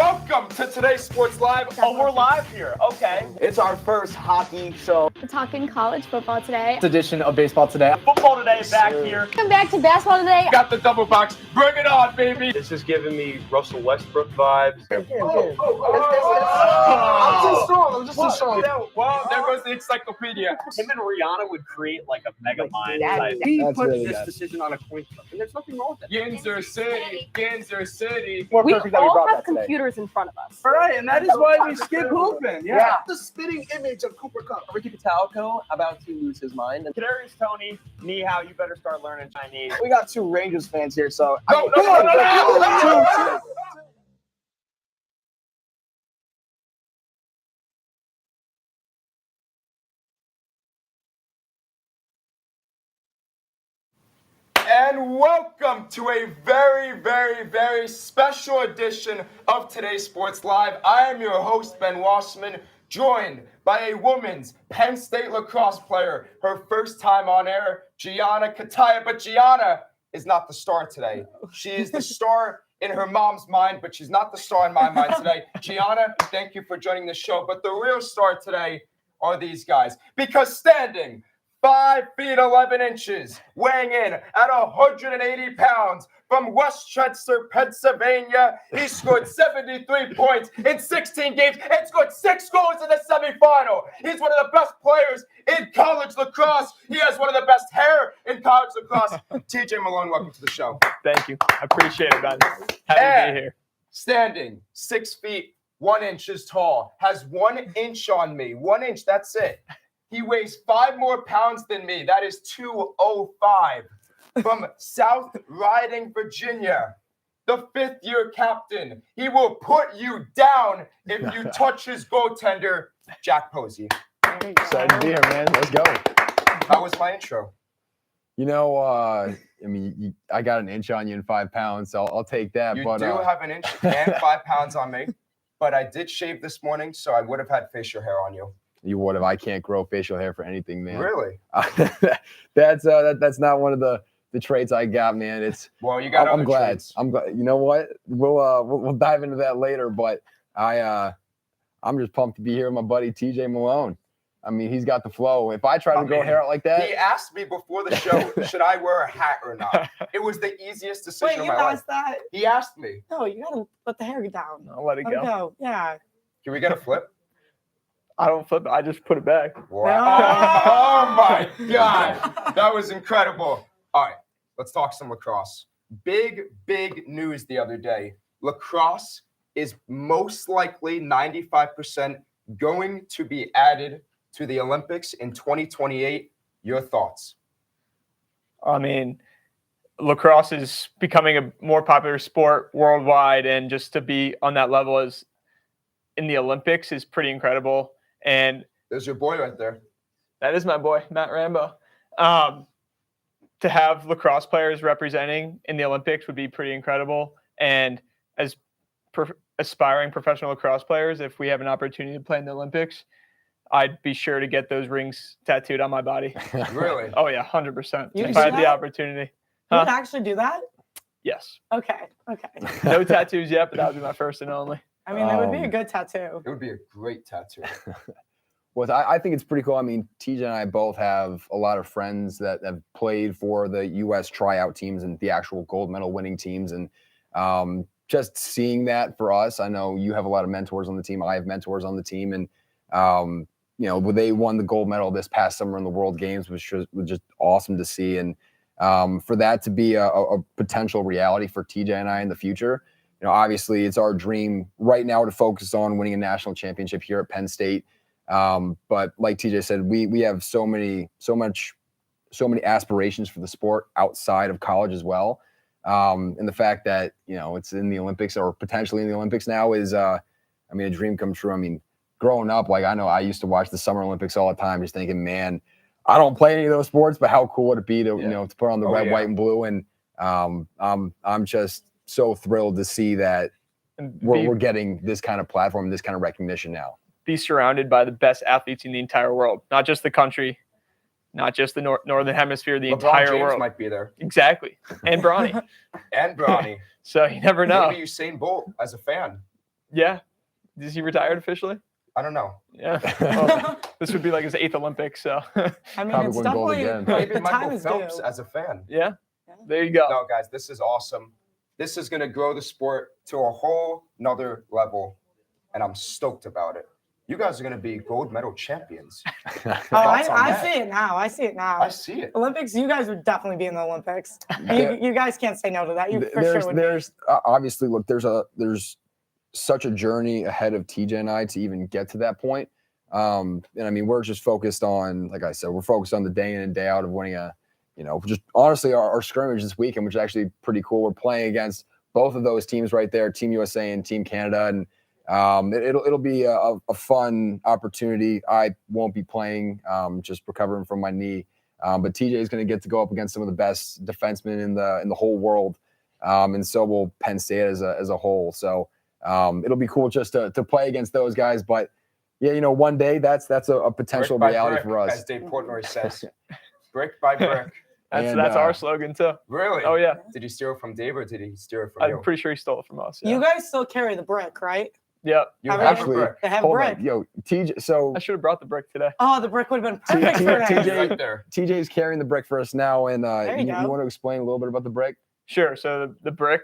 welcome to today's Sports Live. Oh, we're live here. Okay. It's our first hockey show. We're talking college football today. This edition of Baseball Today. Football Today is back here. Welcome back to basketball today. Got the double box. Bring it on, baby. It's just giving me Russell Westbrook vibes. I'm too strong. I'm just too strong. Well, there goes the encyclopedia. Him and Rihanna would create like a mega mind. He That's put really this good. decision on a coin flip, and there's nothing wrong with that. Ginzer City, Ginzer City. More We perfect that we all brought have that today. computers in front of us. All right, and that is why we skip hooping. Yeah. The spitting image of Cooper Cup. Ricky Patalco about to lose his mind. Kadarius Toney, Ni Hao, you better start learning Chinese. We got two Rangers fans here, so No. And welcome to a very, very, very special edition of today's Sports Live. I am your host, Ben Wassman, joined by a women's Penn State lacrosse player, her first time on air, Gianna Kataya. But Gianna is not the star today. She is the star in her mom's mind, but she's not the star in my mind today. Gianna, thank you for joining the show. But the real star today are these guys. Because standing 5 feet 11 inches, weighing in at 180 pounds, from Westchester, Pennsylvania, he scored 73 points in 16 games and scored 6 goals in the semifinal. He's one of the best players in college lacrosse. He has one of the best hair in college lacrosse. TJ Malone, welcome to the show. Thank you. I appreciate it, man. Happy to be here. Standing 6 feet 1 inches tall, has 1 inch on me. 1 inch, that's it. He weighs 5 more pounds than me. That is 205. From South Riding, Virginia, the 5th-year captain. He will put you down if you touch his goaltender, Jack Posey. Excited to be here, man. Let's go. How was my intro? You know, I got an inch on you in 5 pounds, so I'll take that. You but do have an inch and 5 pounds on me, but I did shave this morning, so I would have had facial hair on you. You would have. I can't grow facial hair for anything, man. Really? That's not one of the traits I got, man. It's Well, you got. I'm other glad. traits. I'm glad. You know what? We'll dive into that later. But I'm just pumped to be here with my buddy TJ Malone. I mean, he's got the flow. If I try to grow hair out like that, He asked me before the show, should I wear a hat or not? It was the easiest decision of my life. that? He asked me. No, you gotta let the hair down. I'll let it Let it go. go. Yeah. Can we get a flip? I don't flip it. I just put it back. Wow. Oh my God. That was incredible. All right, let's talk some lacrosse. Big news the other day. Lacrosse is most likely 95% going to be added to the Olympics in 2028. Your thoughts? I mean, lacrosse is becoming a more popular sport worldwide, and just to be on that level as in the Olympics is pretty incredible. And There's your boy right there. that is my boy, Matt Rambo. To have lacrosse players representing in the Olympics would be pretty incredible. And as aspiring professional lacrosse players, if we have an opportunity to play in the Olympics, I'd be sure to get those rings tattooed on my body. Really? Oh, yeah, 100%. You If can I do had the that? opportunity. You Huh? would actually do that? Yes. Okay. No tattoos yet, but that would be my first and only. I mean, that would be a good tattoo. It would be a great tattoo. Well, I think it's pretty cool. I mean, TJ and I both have a lot of friends that have played for the U.S. tryout teams and the actual gold medal winning teams. And just seeing that for us, I know you have a lot of mentors on the team. I have mentors on the team. And, you know, when they won the gold medal this past summer in the World Games, which was just awesome to see. And for that to be a potential reality for TJ and I in the future, you know, obviously it's our dream right now to focus on winning a national championship here at Penn State. But like TJ said, we have so many aspirations for the sport outside of college as well. And the fact that, you know, it's in the Olympics or potentially in the Olympics now is, I mean, a dream come true. I mean, growing up, like I know I used to watch the Summer Olympics all the time, just thinking, man, I don't play any of those sports, but how cool would it be to, you know, to put on the red, white, and blue. And I'm just so thrilled to see that we're getting this kind of platform, this kind of recognition now. Be surrounded by the best athletes in the entire world, not just the country, not just the northern hemisphere, the LeBron entire James world. might be there. Exactly. And Bronny. And Bronny. So you never know. Maybe Usain Bolt as a fan. Yeah. Is he retired officially? I don't know. Yeah. Well, this would be like his 8th Olympics, so. I mean, Probably it's win gold definitely again. like Maybe the time Michael is Phelps due. as a fan. Yeah. There you go. No, guys, this is awesome. This is going to grow the sport to a whole nother level, and I'm stoked about it. You guys are going to be gold medal champions. Oh, Thoughts on I that? see it now. I see it now. I see it. Olympics, you guys would definitely be in the Olympics. You guys can't say no to that. You for sure would. There's obviously, look, there's such a journey ahead of TJ and I to even get to that point. And I mean, we're just focused on, like I said, we're focused on the day in and day out of winning just honestly our scrimmage this weekend, which is actually pretty cool. We're playing against both of those teams right there, Team USA and Team Canada. And it'll be a fun opportunity. I won't be playing, just recovering from my knee. But TJ is going to get to go up against some of the best defensemen in the whole world. And so will Penn State as a whole. So it'll be cool just to play against those guys. But yeah, one day that's a potential Brick by reality brick, for us. as Dave Portnoy says. Brick by brick. That's our slogan too. Really? Oh yeah. Did he steal it from Dave or did he steal it from I'm you? pretty sure he stole it from us. Yeah. You guys still carry the brick, right? Yep. You Have have you- a brick. They have Hold brick. on, yo, TJ. So I should have brought the brick today. Oh, the brick would have been perfect for that. TJ Right there. TJ's carrying the brick for us now, and There you you go. want to explain a little bit about the brick? Sure. So the brick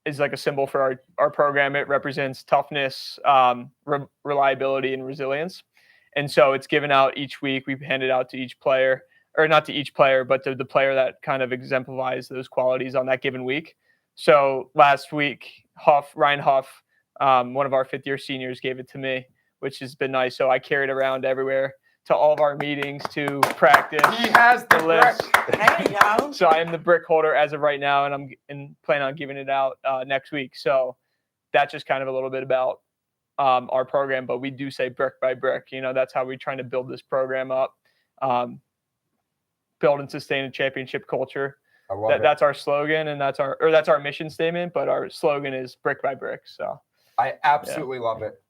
is like a symbol for our program. It represents toughness, reliability, and resilience. And so it's given out each week. We hand it out to each player, or not to each player, but to the player that kind of exemplifies those qualities on that given week. So last week, Ryan Huff, one of our 5th-year seniors, gave it to me, which has been nice. So I carry it around everywhere to all of our meetings, to practice. He has the brick. There you go. So I am the brick holder as of right now, and I'm planning on giving it out next week. So that's just kind of a little bit about our program, but we do say brick by brick. That's how we're trying to build this program up, build and sustain a championship culture. I love it. That's our slogan, and that's our mission statement. But our slogan is brick by brick. So I absolutely love it.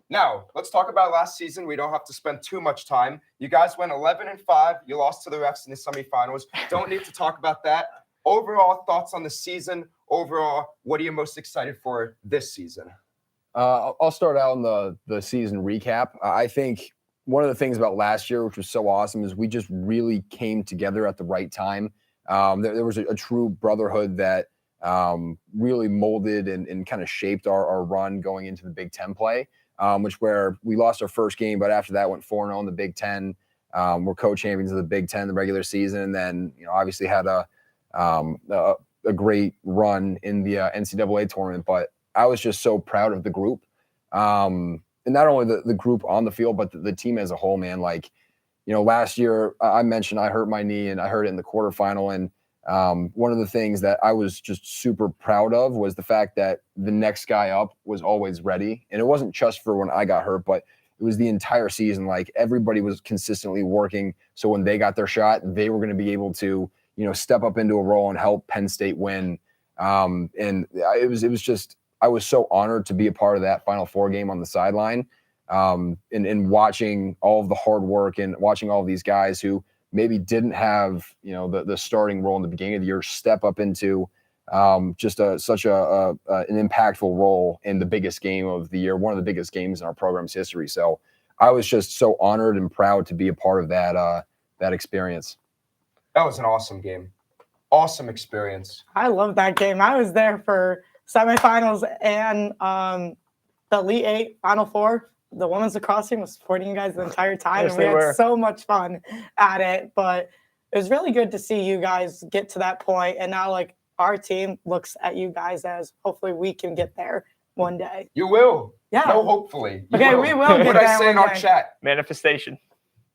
Now, let's talk about last season. We don't have to spend too much time. You guys went 11-5. You lost to the refs in the semifinals. Don't need to talk about that. Overall thoughts on the season. Overall, what are you most excited for this season? I'll start out on the season recap. I think one of the things about last year, which was so awesome, is we just really came together at the right time. There was a true brotherhood that really molded and kind of shaped our run going into the Big Ten play, where we lost our first game, but after that went 4-0 in the Big Ten. We're co-champions of the Big Ten the regular season, and then obviously had a great run in the NCAA tournament. But I was just so proud of the group, and not only the group on the field, but the team as a whole. Man, last year I mentioned I hurt my knee, and I hurt it in the quarterfinal. And one of the things that I was just super proud of was the fact that the next guy up was always ready. And it wasn't just for when I got hurt, but it was the entire season. Like, everybody was consistently working. So when they got their shot, they were going to be able to, step up into a role and help Penn State win. And it was just, I was so honored to be a part of that Final Four game on the sideline, and watching all of the hard work and watching all of these guys who maybe didn't have, the starting role in the beginning of the year step up into just such an impactful role in the biggest game of the year, one of the biggest games in our program's history. So I was just so honored and proud to be a part of that experience. That was an awesome game. Awesome experience. I love that game. I was there for semifinals and the Elite Eight, Final Four. The women's lacrosse team was supporting you guys the entire time, Yes, and we they had were. so much fun at it. But it was really good to see you guys get to that point, and now our team looks at you guys as hopefully we can get there one day. You will. Yeah. No, hopefully. You Okay, we will get What I there say in one our day. chat. manifestation.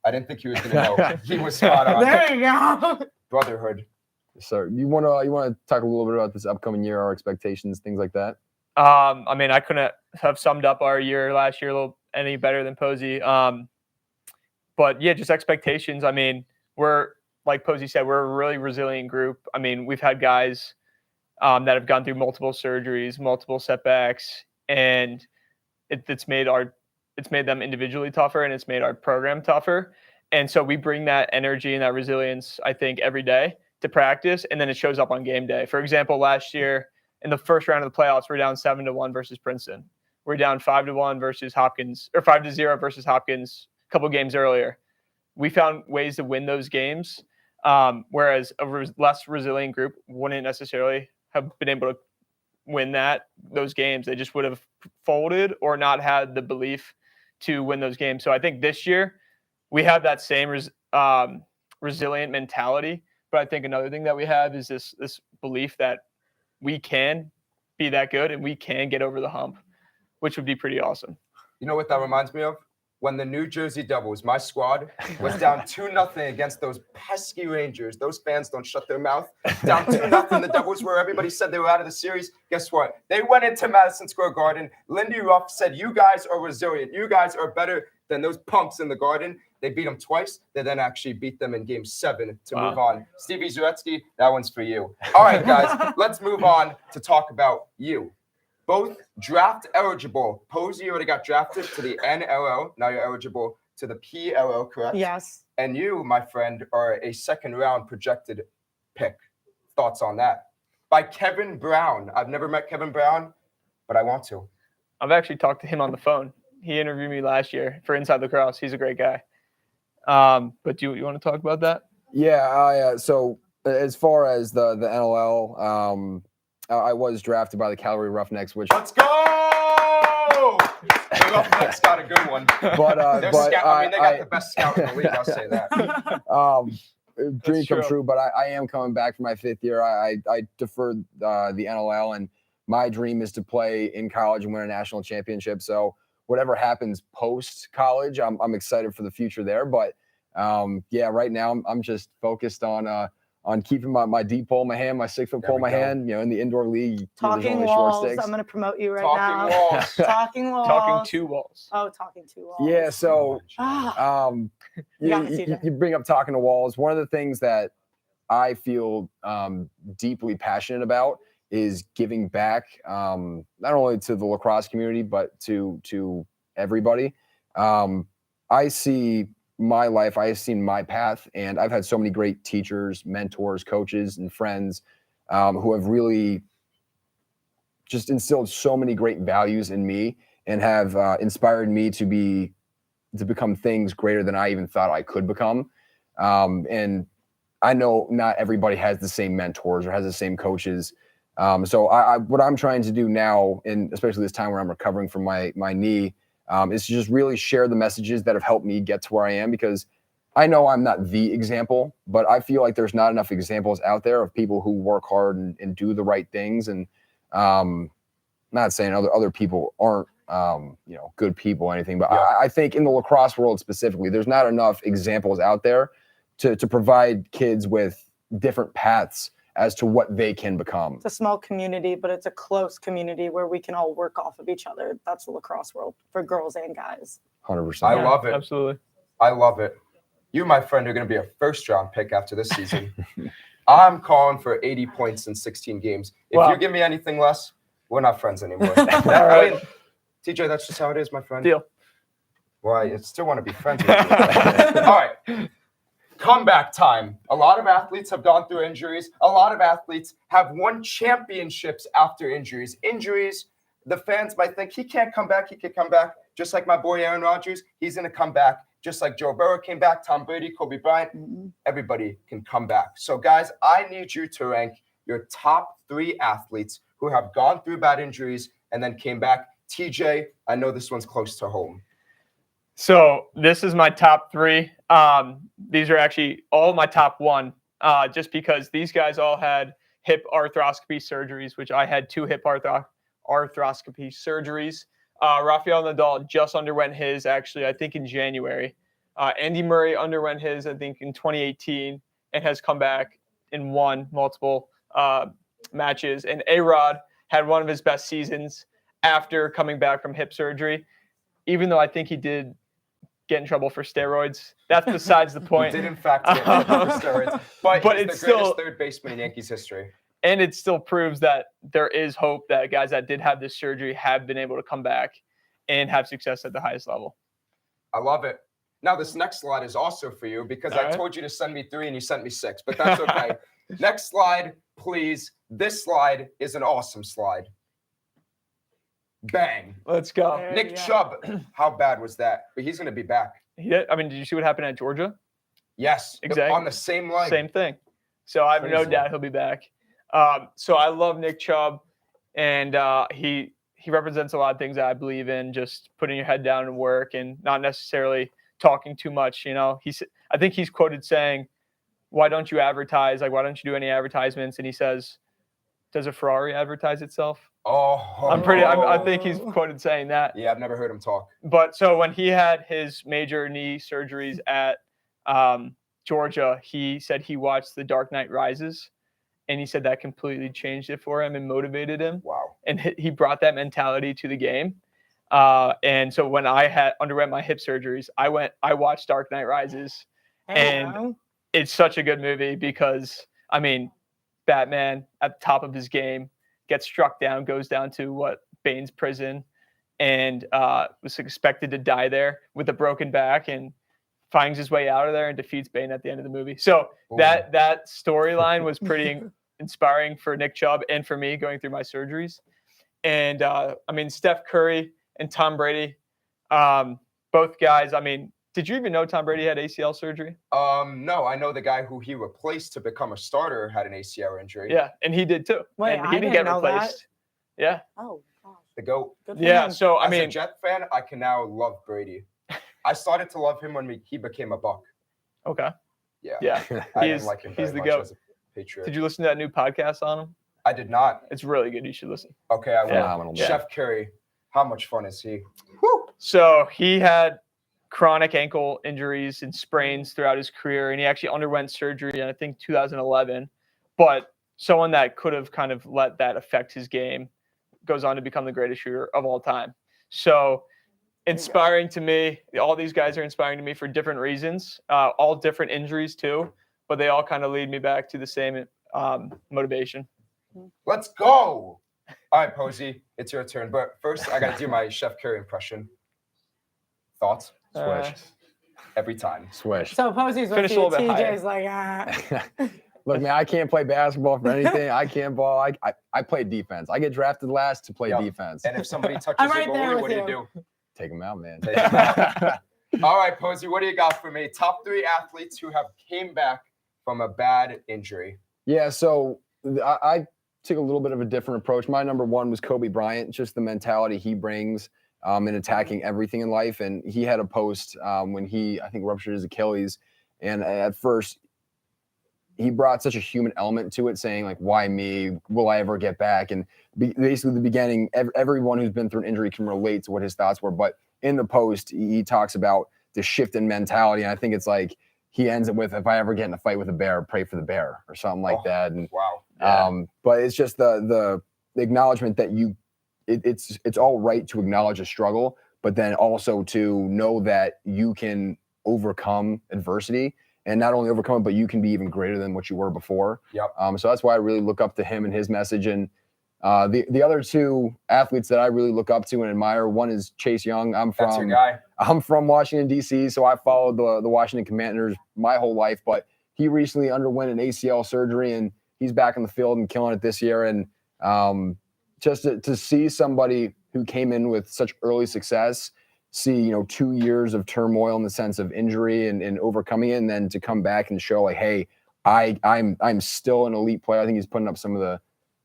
I didn't think he was going to know. He was spot on. There you go. Brotherhood. So you want to talk a little bit about this upcoming year, our expectations, things like that? I mean, I couldn't have summed up our year last year any better than Posey. But yeah, just expectations. I mean, we're, like Posey said, we're a really resilient group. I mean, we've had guys that have gone through multiple surgeries, multiple setbacks, and it's made them individually tougher, and it's made our program tougher. And so we bring that energy and that resilience, I think, every day to practice, and then it shows up on game day. For example, last year in the first round of the playoffs, we're down 7-1 versus Princeton. we're down 5-1 versus Hopkins, or 5-0 versus Hopkins a couple games earlier. We found ways to win those games, whereas a less resilient group wouldn't necessarily have been able to win those games. They just would have folded or not had the belief to win those games. So I think this year we have that same resilient mentality. But I think another thing that we have is this belief that we can be that good and we can get over the hump, which would be pretty awesome. You know what that reminds me of? When the New Jersey Devils, my squad, was down 2-0 against those pesky Rangers. Those fans don't shut their mouth. Down 2-0, the Devils were, everybody said they were out of the series. Guess what? They went into Madison Square Garden. Lindy Ruff said, you guys are resilient. You guys are better than those punks in the Garden. They beat them twice. They then actually beat them in Game 7 to move on. Stevie Zaretsky, that one's for you. All right, guys, let's move on to talk about you. Both draft eligible. Posey, you already got drafted to the NLL. Now you're eligible to the PLL, correct? Yes. And you, my friend, are a second-round projected pick. Thoughts on that? By Kevin Brown. I've never met Kevin Brown, but I want to. I've actually talked to him on the phone. He interviewed me last year for Inside Lacrosse. He's a great guy. But do you want to talk about that? Yeah. So as far as the NLL, I was drafted by the Calgary Roughnecks, which Let's go! The Roughnecks got a good one. But they got the best scout in the league. I'll say that. Dream come true. But I am coming back for my 5th year. I deferred the NLL, and my dream is to play in college and win a national championship. So whatever happens post college, I'm excited for the future there. But right now I'm just focused on keeping my deep pole in my hand, my 6-foot pole in my hand. In the indoor league. Talking walls. I'm going to promote you right now. Walls. Talking walls. Talking 2 walls. Oh, talking 2 walls. Yeah. So you you bring up talking to walls. One of the things that I feel deeply passionate about is giving back, not only to the lacrosse community, but to everybody. I see my life, I have seen my path, and I've had so many great teachers, mentors, coaches, and friends who have really just instilled so many great values in me and have inspired me to become things greater than I even thought I could become. And I know not everybody has the same mentors or has the same coaches. So what I'm trying to do now, and especially this time where I'm recovering from my knee, is to just really share the messages that have helped me get to where I am, because I know I'm not the example, but I feel like there's not enough examples out there of people who work hard and do the right things. And not saying other people aren't, good people or anything, but I think in the lacrosse world specifically, there's not enough examples out there to provide kids with different paths as to what they can become. It's a small community, but it's a close community where we can all work off of each other. That's the lacrosse world for girls and guys. 100%. I love it. Absolutely. I love it. You, my friend, are going to be a first-round pick after this season. I'm calling for 80 points in 16 games. If you give me anything less, we're not friends anymore. All right. TJ, that's just how it is, my friend. Deal. Well, I still want to be friends with you. All right. Comeback time. A lot of athletes have gone through injuries. A lot of athletes have won championships after injuries. Injuries, the fans might think he can't come back. He could come back. Just like my boy Aaron Rodgers, he's going to come back. Just like Joe Burrow came back, Tom Brady, Kobe Bryant, everybody can come back. So, guys, I need you to rank your top 3 athletes who have gone through bad injuries and then came back. TJ, I know this one's close to home. So this is my top 3. These are actually all my top 1, just because these guys all had hip arthroscopy surgeries, which I had 2 hip arthroscopy surgeries. Rafael Nadal just underwent his, actually, I think in January. Andy Murray underwent his, I think, in 2018 and has come back and won multiple matches. And A-Rod had one of his best seasons after coming back from hip surgery, even though I think he did get in trouble for steroids. That's besides the point. He did, in fact, get in trouble for steroids. But he's it's the greatest still third baseman in Yankees history. And it still proves that there is hope that guys that did have this surgery have been able to come back and have success at the highest level. I love it. Now, this next slide is also for you because I told you to send me 3 and you sent me 6, but that's okay. Next slide, please. This slide is an awesome slide. Bang. Let's go. There Nick you go. Chubb, how bad was that? But he's going to be back. I mean, did you see what happened at Georgia? Yes, Exactly. on the same leg. Same thing. So I have no Crazy. doubt he'll be back. So I love Nick Chubb, and he represents a lot of things that I believe in. Just putting your head down and work, and not necessarily talking too much. You know, I think he's quoted saying, "Why don't you advertise? Like, why don't you do any advertisements?" And he says, "Does a Ferrari advertise itself?" Oh. I think he's quoted saying that. Yeah, I've never heard him talk. But so when he had his major knee surgeries at Georgia, he said he watched The Dark Knight Rises, and he said that completely changed it for him and motivated him. Wow. And he brought that mentality to the game. And so when I underwent my hip surgeries, I watched Dark Knight Rises, and it's such a good movie because, I mean, Batman at the top of his game gets struck down, goes down to Bane's prison, and was expected to die there with a broken back, and finds his way out of there and defeats Bane at the end of the movie. So that storyline was pretty inspiring for Nick Chubb and for me going through my surgeries. And I mean, Steph Curry and Tom Brady, both guys. I mean, did you even know Tom Brady had ACL surgery? No, I know the guy who he replaced to become a starter had an ACL injury. Yeah, and he did too. Wait, and I he didn't didn't get know that. replaced. Yeah. Oh, gosh. The GOAT. Good for Yeah. him. So I As a mean, Jet fan, I can now love Brady. I started to love him when he became a Buck. okay. Yeah. Yeah. I He's didn't like him he's very the much GOAT. as a Patriot. Did you listen to that new podcast on him? I did not. It's really good. You should listen. Okay, I will. Phenomenal, man. Chef Curry, how much fun is he? So he had chronic ankle injuries and sprains throughout his career, and he actually underwent surgery in, I think, 2011. But someone that could have kind of let that affect his game goes on to become the greatest shooter of all time. So inspiring to me. All these guys are inspiring to me for different reasons, all different injuries too, but they all kind of lead me back to the same motivation. Let's go. All right, Posey, it's your turn. But first, I got to do my Chef Curry impression. Thoughts? Swish. Every time. Swish. So Posey's with Finish a you. little bit higher. TJ's like, Look, man, I can't play basketball for anything. I can't ball. I play defense. I get drafted last to play Yep. defense. And if somebody touches I'm your right there goalie, with what do you you. do? Take them out, man. Take 'em out. All right, Posey, what do you got for me? Top 3 athletes who have came back from a bad injury. Yeah, so I took a little bit of a different approach. My number 1 was Kobe Bryant, just the mentality he brings in attacking everything in life. And he had a post when he, I think, ruptured his Achilles. And at first, he brought such a human element to it, saying, like, why me? Will I ever get back? And basically, the beginning, everyone who's been through an injury can relate to what his thoughts were. But in the post, he talks about the shift in mentality. And I think it's like he ends it with, if I ever get in a fight with a bear, pray for the bear or something like that. And Wow. but it's just the acknowledgement that it's all right to acknowledge a struggle, but then also to know that you can overcome adversity, and not only overcome it, but you can be even greater than what you were before. Yep. So that's why I really look up to him and his message. And the other 2 athletes that I really look up to and admire, one is Chase Young. That's your guy. I'm from Washington, D.C., so I followed the Washington Commanders my whole life, but he recently underwent an ACL surgery, and he's back in the field and killing it this year. And just to see somebody who came in with such early success, see 2 years of turmoil in the sense of injury and overcoming it, and then to come back and show, like, hey, I'm still an elite player. I think he's putting up some of the,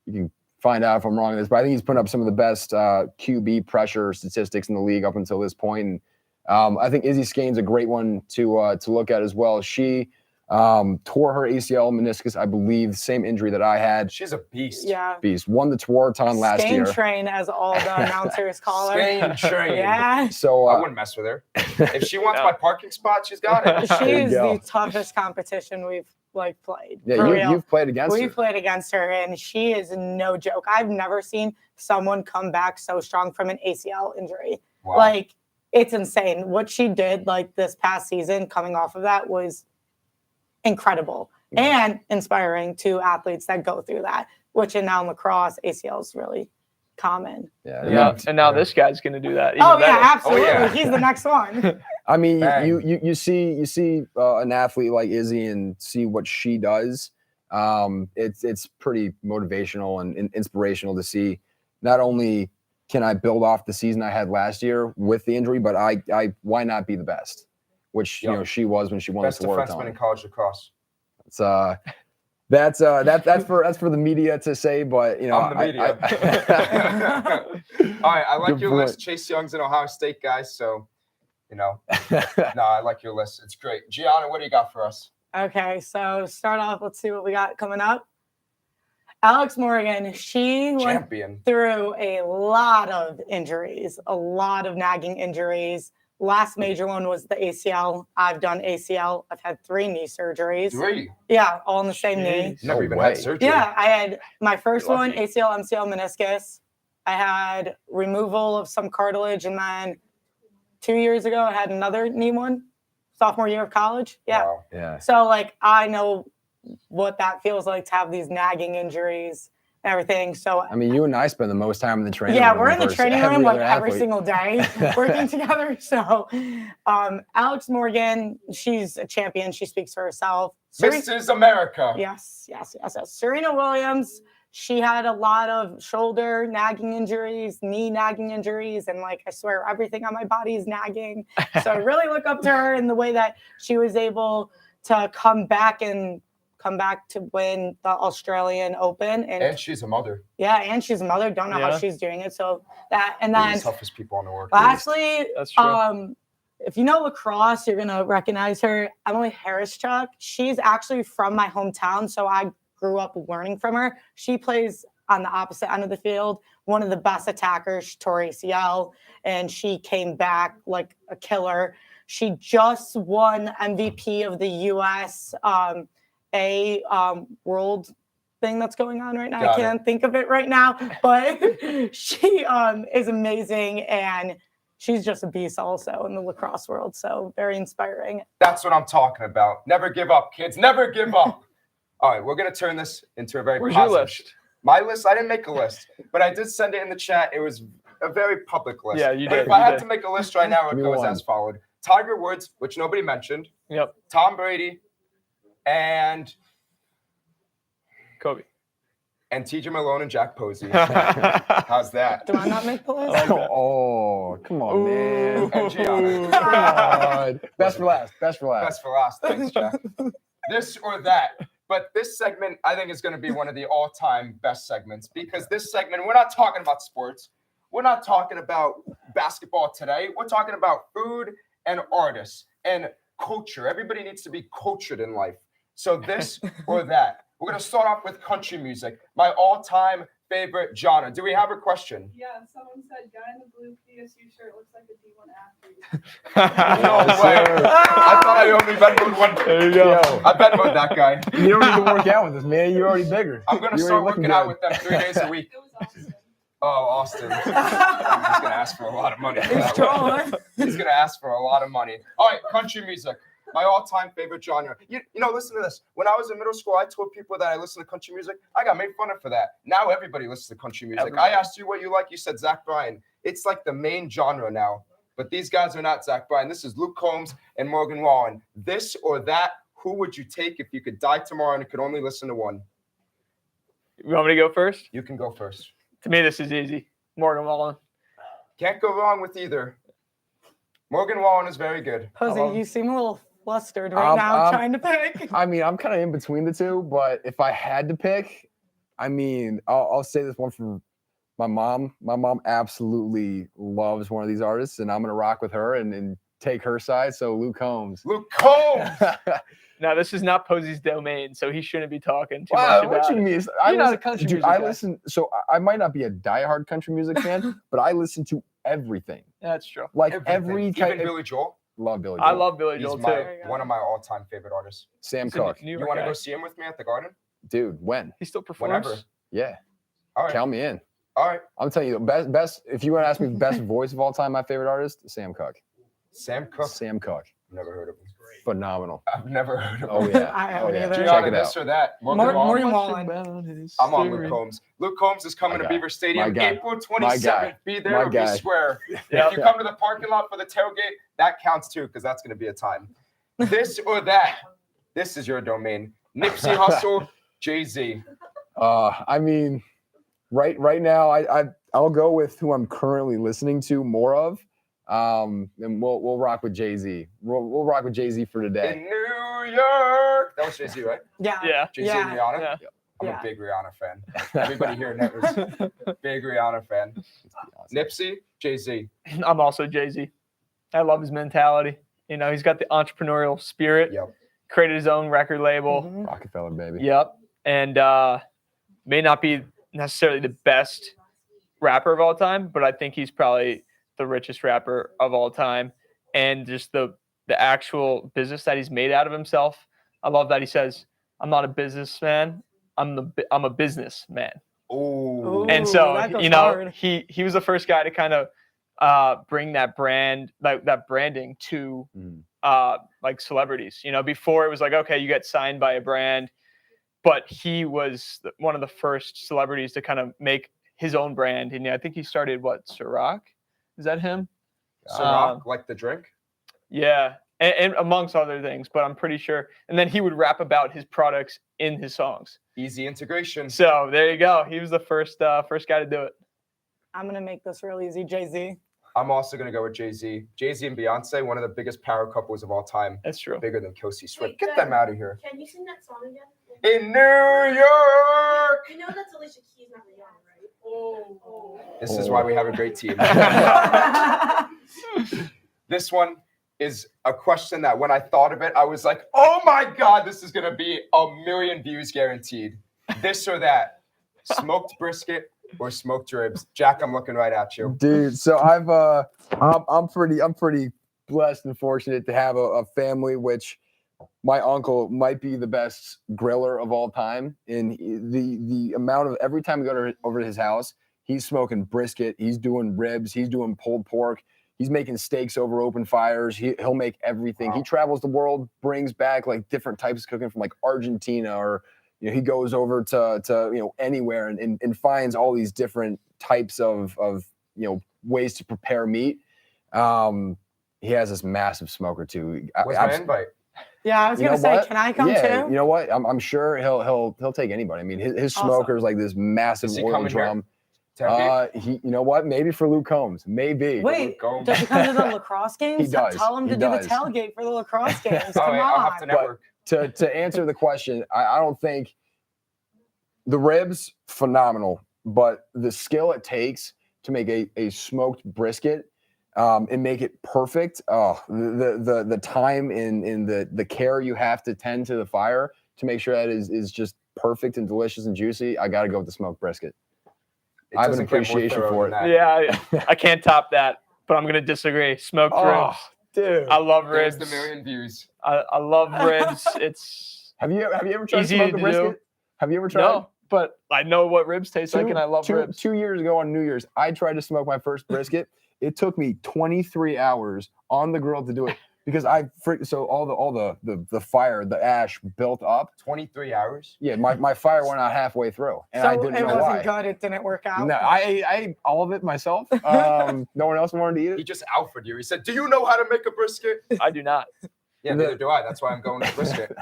you can find out if I'm wrong in this, but I think he's putting up some of the best QB pressure statistics in the league up until this point. And I think Izzy Skane's a great one to look at as well. She tore her ACL meniscus, I believe, the same injury that I had. She's a beast. yeah. Beast. Won the Tewaaraton last Skane year. train, as all the announcers call her. Skane train. Yeah. So I wouldn't mess with her. If she wants my parking spot, she's got it. She There you is go. the toughest competition we've played. yeah, for real. you've played against We her. played against her, and she is no joke. I've never seen someone come back so strong from an ACL injury. Wow. Like, it's insane. What she did, like, this past season, coming off of that, was incredible and inspiring to athletes that go through that, which in now lacrosse, ACL is really common. Yeah. And now this guy's going to do that. Oh, even yeah, better. absolutely. yeah. He's the next one. I mean, Bang. you see an athlete like Izzy and see what she does. It's pretty motivational and inspirational to see not only can I build off the season I had last year with the injury? But I why not be the best? Which she was when she won Best the Florida defenseman in time. college lacrosse. It's that's for the media to say, but I'm the media. All right, I like Good your point. list. Chase Young's an Ohio State guy, so no, I like your list. It's great. Gianna, what do you got for us? Okay, so to start off, let's see what we got coming up. Alex Morgan, she went Champion. through a lot of injuries, a lot of nagging injuries. Last major one was the ACL. I've done ACL. I've had 3 knee surgeries. 3? Yeah, all in the same knee. Jeez. Never No even way. had surgery. Yeah, I had my first You're one, lucky. ACL, MCL, meniscus. I had removal of some cartilage, and then 2 years ago, I had another knee one, sophomore year of college. Yeah. Wow. Yeah. So, like, I know what that feels like to have these nagging injuries and everything. So, I mean, you and I spend the most time in the training yeah, room we're in the versus training every room like other every athlete. single day working together. So, Alex Morgan, she's a champion. She speaks for herself. Mrs. America. Yes. Serena Williams, she had a lot of shoulder nagging injuries, knee nagging injuries, and like I swear everything on my body is nagging. So I really look up to her in the way that she was able to come back to win the Australian Open. And she's a mother. Yeah, and she's a mother. Don't know how Yeah. she's doing it. So that, and One of then the toughest people on the world. lastly, That's true. if you know lacrosse, you're gonna recognize her. Emily Harris-Chuck. She's actually from my hometown, so I grew up learning from her. She plays on the opposite end of the field. One of the best attackers. She tore ACL, and she came back like a killer. She just won MVP of the U.S. World thing that's going on right now. Got I can't think of it right now, but she is amazing, and she's just a beast also in the lacrosse world. So very inspiring. That's what I'm talking about. Never give up, kids. Never give up. All right, we're going to turn this into a very Where's your positive. list? My list, I didn't make a list, but I did send it in the chat. It was a very public list. Yeah, you But did. if I you had did. to make a list right now, it Give me goes one. as followed. Tiger Woods, which nobody mentioned. Yep. Tom Brady, and Kobe. TJ Malone and Jack Posey. How's How's that? Do I not make the list? like that. Oh, come on, man. And Gianna. Come on. Best for last. Best for last. Best for last. Thanks, Jack. This or that. But this segment, I think, is going to be one of the all-time best segments because this segment, we're not talking about sports. We're not talking about basketball today. We're talking about food and artists and culture. Everybody needs to be cultured in life. So this or that. We're going to start off with country music, my all-time favorite genre. Do we have a question? Yeah, someone said guy in the blue PSU shirt looks like a D1 athlete. No way. I thought I only Venmoed one. There you go. Yo. I Venmoed that guy. You don't need to work out with us, man. You're already bigger. I'm going to You're start already working looking out good. with them 3 days a week. It was awesome. Oh, Austin. He's going to ask for a lot of money. for He's that one. strong. He's going to ask for a lot of money. All right, country music. My all-time favorite genre. You know, listen to this. When I was in middle school, I told people that I listened to country music. I got made fun of for that. Now everybody listens to country music. Everybody. I asked you what you like. You said Zach Bryan. It's like the main genre now. But these guys are not Zach Bryan. This is Luke Combs and Morgan Wallen. This or that, who would you take if you could die tomorrow and you could only listen to one? You want me to go first? You can go first. To me, this is easy. Morgan Wallen. Can't go wrong with either. Morgan Wallen is very good. Posey, you seem a little flustered right now trying to pick. I mean, I'm kind of in between the two, but if I had to pick, I mean, I'll say this one from my mom. My mom absolutely loves one of these artists, and I'm going to rock with her and take her side. So Luke Combs. Luke Combs. Now, this is not Posey's domain, so he shouldn't be talking too Wow, much what about you it. mean? You're not a country music I guy. listen. So I might not be a diehard country music fan, but I listen to everything. That's true. Like Everything. every Even kind. Billy Joel. Love Billy Joel. I love Billy He's Joel, too. one of my all-time favorite artists. Sam He's a Cooke. New You York want to guy. go see him with me at the Garden? Dude, when? He still performs? Whenever. Yeah, All right. count me in. All right. I'm telling you, best. If you want to ask me the best voice of all time, my favorite artist, Sam Cooke. Sam Cooke. Sam Cooke, I've never heard of him. phenomenal. I've never heard of him. Oh yeah, I oh haven't yeah. either. Check Gianna, it this out. or that. Morgan Morgan Wallen. Wallen. I'm on Luke Combs. Luke Combs is coming My to guy. Beaver Stadium My guy. April My 27th. guy. Be there My or be guy. square. Yeah. If you come to the parking lot for the tailgate, that counts too, because that's going to be a time. This or that. This is your domain. Nipsey Hussle, Jay-Z. I mean, right now, I'll go with who I'm currently listening to more of. And we'll rock with Jay-Z. We'll rock with Jay-Z for In today. New York. That was Jay-Z, right? Yeah. Yeah. Jay-Z and Rihanna? Yeah. I'm Yeah. a big Rihanna fan. Everybody here knows. Big Rihanna fan. Nipsey, Jay-Z. I'm also Jay-Z. I love his mentality. You know, he's got the entrepreneurial spirit. Yep. Created his own record label. Mhm. Rockefeller, baby. Yep. And may not be necessarily the best rapper of all time, but I think he's probably the richest rapper of all time. And just the actual business that he's made out of himself. I love that he says, "I'm not a businessman. I'm a businessman." Ooh. And Ooh, so, that goes you know, hard. he was the first guy to kind of bring that brand, that branding to like celebrities. You know, before it was like, okay, you get signed by a brand, but he was one of the first celebrities to kind of make his own brand. And I think he started Ciroc? Is that him? Ciroc, like the drink? Yeah. And amongst other things, but I'm pretty sure. And then he would rap about his products in his songs. Easy integration. So there you go. He was the first guy to do it. I'm gonna make this real easy, Jay-Z. I'm also going to go with Jay-Z. Jay-Z and Beyonce, one of the biggest power couples of all time. That's true. Bigger than Kelsey Swift. Wait, Get Ben, them out of here. Can you sing that song again? In New York. You know that's Alicia Keys, not Rihanna, right? Oh. This is why we have a great team. This one is a question that when I thought of it, I was like, oh my God, this is going to be 1 million views guaranteed. This or that. Smoked brisket or smoked ribs. Jack, I'm looking right at you. Dude, so I'm pretty blessed and fortunate to have a family which my uncle might be the best griller of all time. And the amount of every time we go over to his house, he's smoking brisket, he's doing ribs, he's doing pulled pork, he's making steaks over open fires. He'll make everything. Wow. He travels the world, brings back like different types of cooking from like Argentina, or you know, he goes over to you know, anywhere and finds all these different types of you know, ways to prepare meat. He has this massive smoker too. Where's my invite? Yeah, I was You gonna know say, what? can I come Yeah, too? you know what? I'm sure he'll take anybody. I mean, his Awesome. smoker is like this massive Is he oil coming here? drum. Tempe? You know what? Maybe for Luke Combs. Maybe. Wait, Go. does he come to the lacrosse games? does. Tell him He to do the does. tailgate for the lacrosse games. Oh, Come wait, on. I'll have to network. To answer the question, I don't think the ribs phenomenal, but the skill it takes to make a smoked brisket and make it perfect. Oh, the time in the care you have to tend to the fire to make sure that is just perfect and delicious and juicy. I got to go with the smoked brisket. It I have an doesn't get more appreciation thorough for than it. that. Yeah, I can't top that, but I'm gonna disagree. Smoked ribs. Dude. I love There's ribs. the million views. I love ribs. It's Have you ever tried Easy to smoke to a brisket? do. Have you ever tried? no, but I know what ribs taste like, and I love ribs. 2 years ago on New Year's, I tried to smoke my first brisket. It took me 23 hours on the grill to do it because so all the fire, the ash built up. 23 hours? Yeah, my fire went out halfway through, and I So didn't it know wasn't why. good. It didn't work out. No, I ate all of it myself. No one else wanted to eat He it. just alphaed you. He said, do you know how to make a brisket? I do not. Yeah, neither do I. That's why I'm going with brisket.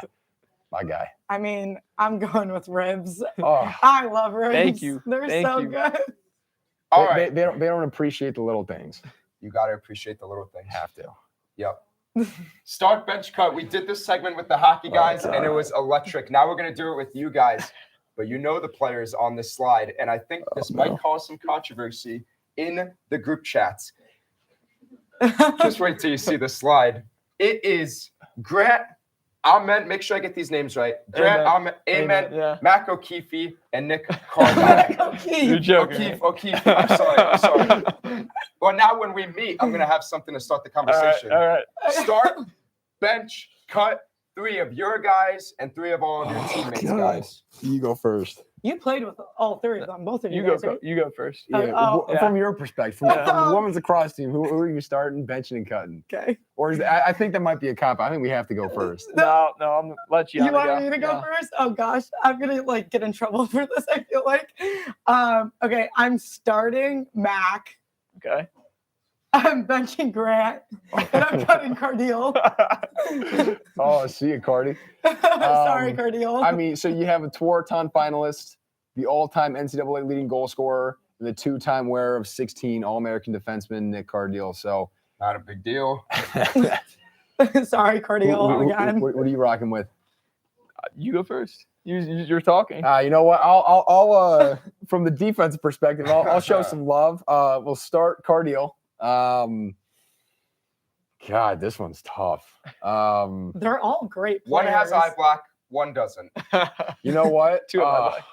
My guy. I mean, I'm going with ribs. Oh, I love ribs. Thank you. They're Thank so you. good. All right. they don't appreciate the little things. You got to appreciate the little things. Have to. Yep. Start bench cut. We did this segment with the hockey guys, and it was electric. Now we're going to do it with you guys. But you know the players on this slide, and I think this might cause some controversy in the group chats. Just wait till you see the slide. It is Grant Amen. Make sure I get these names right. Grant Amen. Yeah. Mac O'Keefe, and Nick Cardone. You're joking. O'Keefe. I'm sorry. Well, now when we meet, I'm going to have something to start the conversation. All right. Start, bench, cut, 3 of your guys and 3 of all of your teammates, God. guys. You go first. You played with all 3 of them, both of you. You guys, go. right? You go first. Yeah, Oh, from your perspective, from Yeah. the women's lacrosse team, who are you starting, benching, and cutting? Okay. Or I think that might be a cop. I think we have to go first. No, I'm gonna let you. You want me to go Yeah. first? Oh gosh, I'm gonna get in trouble for this. I feel like. Okay, I'm starting Mac. Okay. I'm benching Grant, and I'm cutting Cardiel. Oh, see you, Cardi. Sorry, Cardiel. I mean, so you have a Tuarton finalist, the all-time NCAA leading goal scorer, and the 2-time wearer of 16 All-American defenseman Nick Cardiel. So, Not a big deal. Sorry, cardio again. what are you rocking with? You go first. You're talking. You know what? I'll from the defense perspective, I'll show some love. We'll start Cardiel. God, this one's tough. They're all great One players. has eye black, one doesn't. You know what? Two of my black.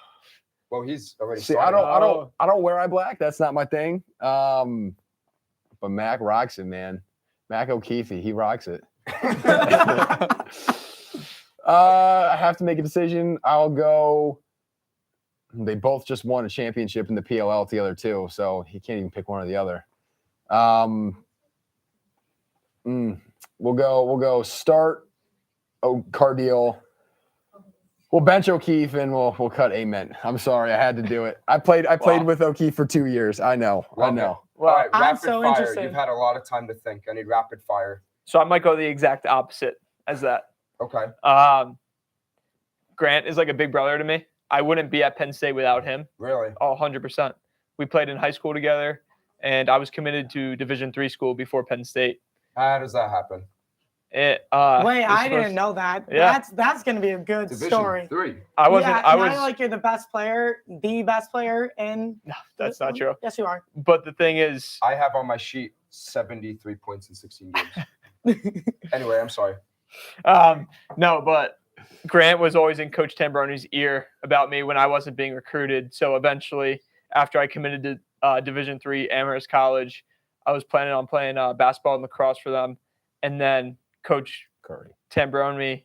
Well, he's already See, started. I don't wear eye black. That's not my thing. But Mac rocks it, man. Mac O'Keefe, he rocks it. I have to make a decision. I'll go. They both just won a championship in the PLL together too, so he can't even pick one or the other. We'll go start Cardiel. We'll bench O'Keefe and we'll cut Amen. I'm sorry, I had to do it. I played with O'Keefe for 2 years. I know. Love it. Well, All right, I'm rapid so fire. interested. You've had a lot of time to think. I need rapid fire. so I might go the exact opposite as that. Okay. Grant is like a big brother to me. I wouldn't be at Penn State without him. Really? Oh, 100%. We played in high school together, and I was committed to Division III school before Penn State. How does that happen? Wait, was I didn't supposed- know that. Yeah. That's gonna be a good Division story. 3. I wasn't. Yeah, I now was. you're like you're the best player in. No, that's not true. Yes, you are. But the thing is, I have on my sheet 73 points in 16 games. Anyway, I'm sorry. no, but Grant was always in Coach Tambroni's ear about me when I wasn't being recruited. So eventually, after I committed to Division III Amherst College, I was planning on playing basketball and lacrosse for them. And then Coach Tambroni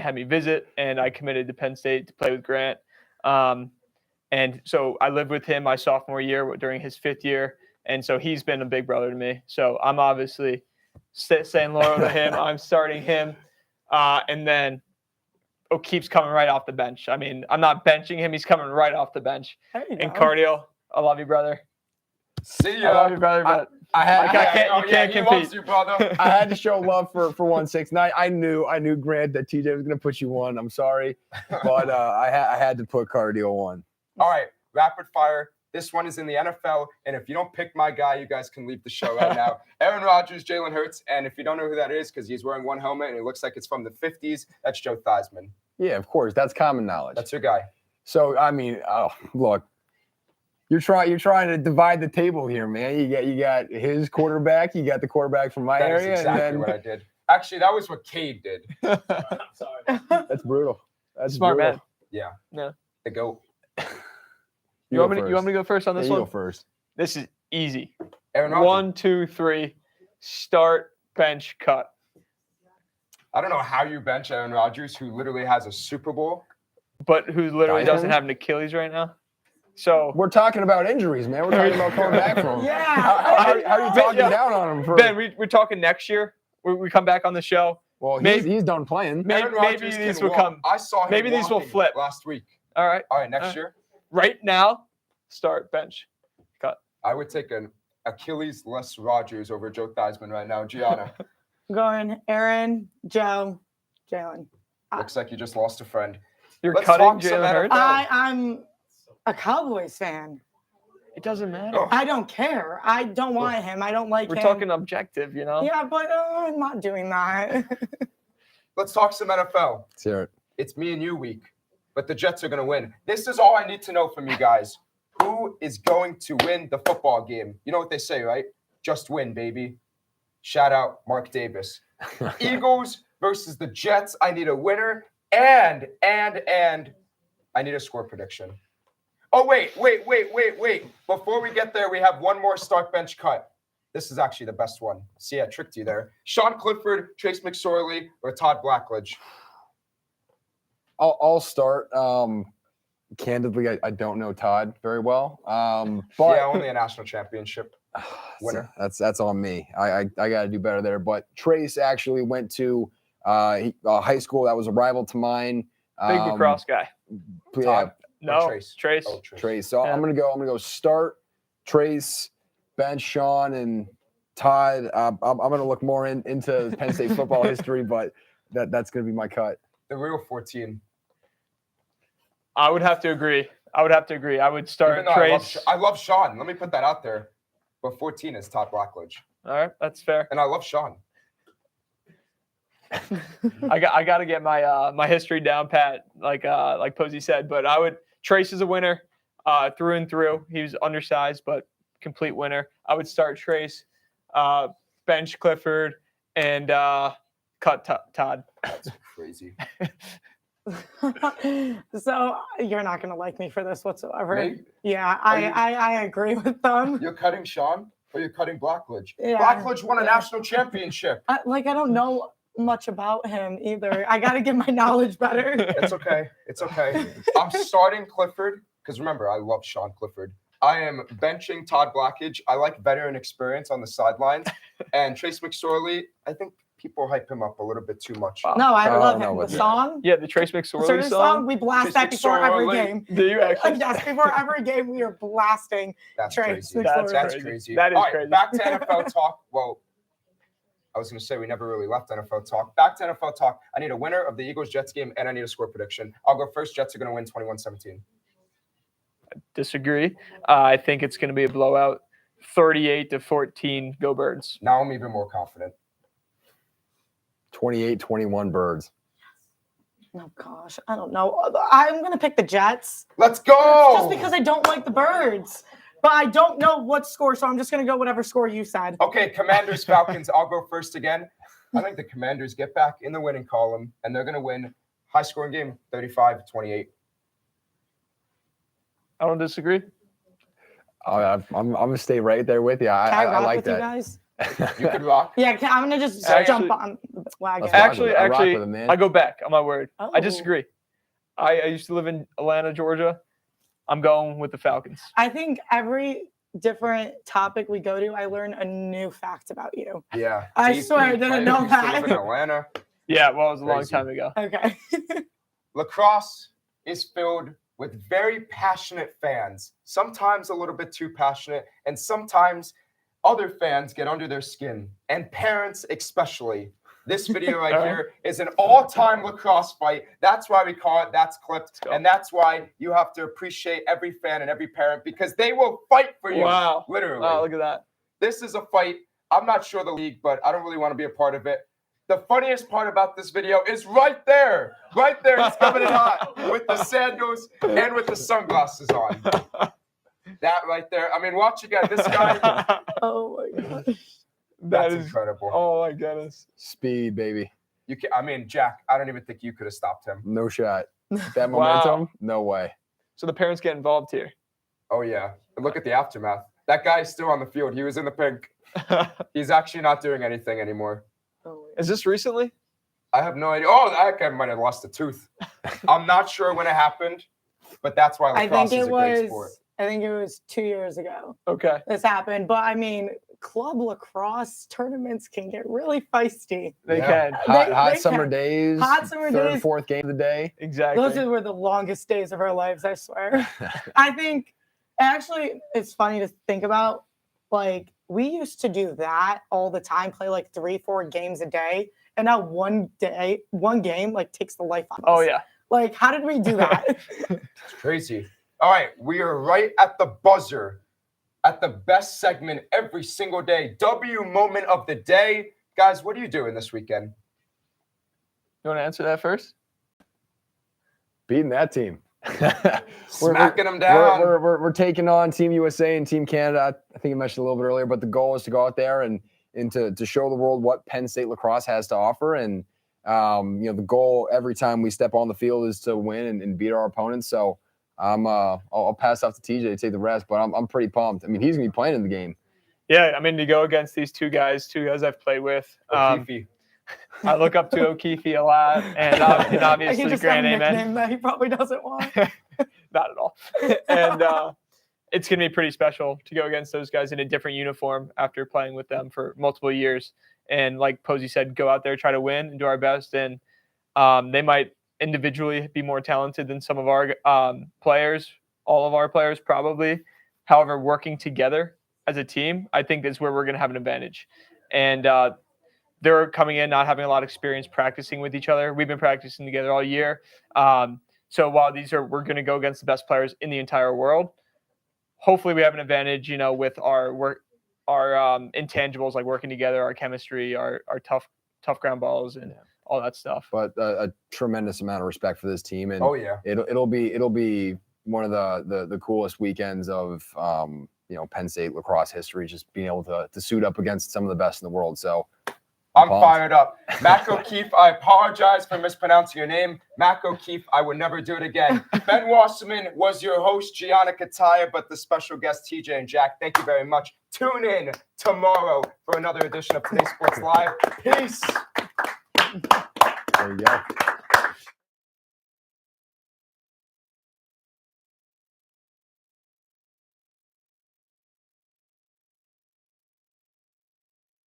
had me visit, and I committed to Penn State to play with Grant. And so I lived with him my sophomore year during his 5th year. And so he's been a big brother to me. So I'm obviously staying loyal to him. I'm starting him. And then O'Keefe's coming right off the bench. I mean, I'm not benching him. He's coming right off the bench. There you And go. Cardio, I love you, brother. See I ya. love you, brother. But I had you can't he compete. loves you, brother. I had to show love for 1-6. And I knew Grant that TJ was gonna put you one. I'm sorry, but I had to put Cardio one. All right, rapid fire. This one is in the NFL, and if you don't pick my guy, you guys can leave the show right now. Aaron Rodgers, Jalen Hurts, and if you don't know who that is because he's wearing one helmet and it looks like it's from the 50s, that's Joe Theismann. Yeah, of course, that's common knowledge. That's your guy. So I mean, look, you're trying to divide the table here, man. You got his quarterback, you got the quarterback from my That is area, exactly and what I did. Actually, that was what Cade did. sorry. that's brutal. That's Smart brutal. man. Yeah. Yeah. The GOAT. You want me to go first on this You one? go first. This is easy. Aaron Rodgers. 1, 2, 3. Start, bench, cut. I don't know how you bench Aaron Rodgers, who literally has a Super Bowl. But who literally doesn't Diamond? have an Achilles right now. So We're talking about injuries, man. We're talking about coming back from them. Yeah. How are you talking Yeah. down on him? Ben, we're talking next year. We come back on the show. Well, maybe- he's done playing. Maybe Aaron Rodgers these can will walk. come. I saw him Maybe these will walking flip. last week. All right. All right, next year, Right now, start, bench. I would take an Achilles-less Rodgers over Joe Theismann right now. Gianna, Going Aaron, Joe, Jalen. looks like you just lost a friend. You're Let's cutting talk some Jalen Hurts? NFL. I'm a Cowboys fan. It doesn't matter. Oh. I don't care. I don't want him. I don't like We're him. talking objective, you know? Yeah, but I'm not doing that. Let's talk some NFL. Let's hear it. It's me and you week, but the Jets are going to win. This is all I need to know from you guys. Who is going to win the football game? You know what they say, right? Just win, baby. Shout out Mark Davis. Eagles versus the Jets. I need a winner and I need a score prediction. Oh, wait. Before we get there, we have one more start bench cut. This is actually the best one. See, I tricked you there. Sean Clifford, Trace McSorley, or Todd Blackledge? I'll start. Candidly, I don't know Todd very well. But Yeah, only a national championship winner. That's on me. I got to do better there. But Trace actually went to high school that was a rival to mine. Big lacrosse guy. Yeah, Todd. No, Trace. Trace. Oh, Trace. Trace. So Yeah. I'm gonna go start Trace, bench Sean, and Todd. I'm gonna look more into Penn State football history, but that's gonna be my cut. The real 14. I would have to agree. I would start Even though Trace. I love Sean. Let me put that out there. But 14 is Todd Blackledge. All right, that's fair. And I love Sean. I got to get my history down pat, like Posey said. But I would Trace is a winner, through and through. He was undersized, but complete winner. I would start Trace, bench Clifford, and cut Todd. That's crazy. So you're not gonna like me for this whatsoever. Me? Yeah, you- I agree with them. You're cutting Sean or you're cutting Blackledge? Yeah. Blackledge won a national championship. I don't know much about him either. I got to get my knowledge better. It's okay. It's okay. I'm starting Clifford because remember, I love Sean Clifford. I am benching Todd Blackledge. I like veteran experience on the sidelines. And Trace McSorley, I think people hype him up a little bit too much. No, I love no, him. The it's- song. Yeah, the Trace McSorley Certain song. we blast Trace that before every McSorley. game. Do you actually? Yes, before every game, we are blasting That's Trace crazy. McSorley. That's crazy. crazy. That is All right, crazy. back to NFL talk. Well, I was going to say we never really left NFL talk. Back to NFL talk. I need a winner of the Eagles-Jets game, and I need a score prediction. I'll go first. Jets are going to win 21-17. Disagree. I think it's going to be a blowout, 38-14. Go Birds. Now I'm even more confident. 28-21 Birds. Oh gosh, I don't know. I'm gonna pick the Jets Let's go! just because I don't like the Birds, but I don't know what score, so I'm just gonna go whatever score you said. Okay, Commanders, Falcons. I'll go first again. I think the Commanders get back in the winning column, and they're going to win high-scoring game, 35-28. I don't disagree. I'm gonna stay right there with you. Can I I rock like with you that. guys? You could rock. Yeah, I'm gonna just Actually- jump on the wagon. Let's rock Actually, with it. I rock actually, with it, man. I go back on my word. I Oh. disagree. I used to live in Atlanta, Georgia. I'm going with the Falcons. I think every different topic we go to, I learn a new fact about you. Yeah. I DP swear I didn't players know used to live that. in Atlanta. Yeah, well, it was a long Crazy. time ago. Okay. Lacrosse is filled with very passionate fans, sometimes a little bit too passionate, and sometimes other fans get under their skin, and parents especially. This video right All right. here is an all-time lacrosse fight. That's why we call it That's Clipped, go. and that's why you have to appreciate every fan and every parent because they will fight for you, Wow. literally. Wow, look at that. This is a fight. I'm not sure the league, but I don't really want to be a part of it. The funniest part about this video is right there. Right there. He's coming in hot with the sandals and with the sunglasses on. That right there. I mean, watch again. This guy, Oh my gosh. That that's is. incredible. Oh my goodness. Speed, baby. You can, I mean, Jack, I don't even think you could have stopped him. No shot. That Wow. momentum, no way. So the parents get involved here. Oh, yeah. And look at the aftermath. That guy's still on the field. He was in the pink. He's actually not doing anything anymore. Oh, Is this recently? I have no idea. Oh, that guy might have lost a tooth. I'm not sure when it happened, but that's why I lacrosse think is it a great sport. was. I think it was 2 years ago Okay. this happened. But I mean, club lacrosse tournaments can get really feisty. They Yeah. can. Hot They summer can. days. Hot summer third, days. fourth game of the day. Exactly. Those were the longest days of our lives, I swear. I think actually it's funny to think about. Like, we used to do that all the time, play like 3-4 games a day. And now one game like takes the life out of us. Oh yeah. Like, how did we do that? It's crazy. All right, we are right at the buzzer, at the best segment every single day. W moment of the day. Guys, what are you doing this weekend? You want to answer that first? Beating that team. Smacking them down. We're taking on Team USA and Team Canada. I think I mentioned a little bit earlier, but the goal is to go out there and to show the world what Penn State lacrosse has to offer. And the goal every time we step on the field is to win and beat our opponents. So I'll pass off to TJ to take the rest, but I'm pretty pumped. I mean, he's gonna be playing in the game. Yeah, I mean, to go against these two guys I've played with. O'Keefe. I look up to O'Keefe a lot, and I can obviously just have Grand a Amen. nickname that he probably doesn't want. Not at all. And it's going to be pretty special to go against those guys in a different uniform after playing with them for multiple years. And like Posey said, go out there, try to win, and do our best. And they might individually be more talented than some of our players, all of our players probably. However, working together as a team, I think is where we're going to have an advantage. And they're coming in not having a lot of experience practicing with each other. We've been practicing together all year. So while we're going to go against the best players in the entire world, hopefully we have an advantage, with our work, our intangibles like working together, our chemistry, our tough ground balls, and all that stuff. But a tremendous amount of respect for this team, and Oh yeah, it'll be one of the coolest weekends of Penn State lacrosse history. Just being able to suit up against some of the best in the world. So I'm fired up. Mac O'Keefe, I apologize for mispronouncing your name. Mac O'Keefe, I would never do it again. Ben Wasserman was your host, Gianna Kataya, but the special guest, TJ and Jack. Thank you very much. Tune in tomorrow for another edition of Today's Sports Live. Peace. There you go.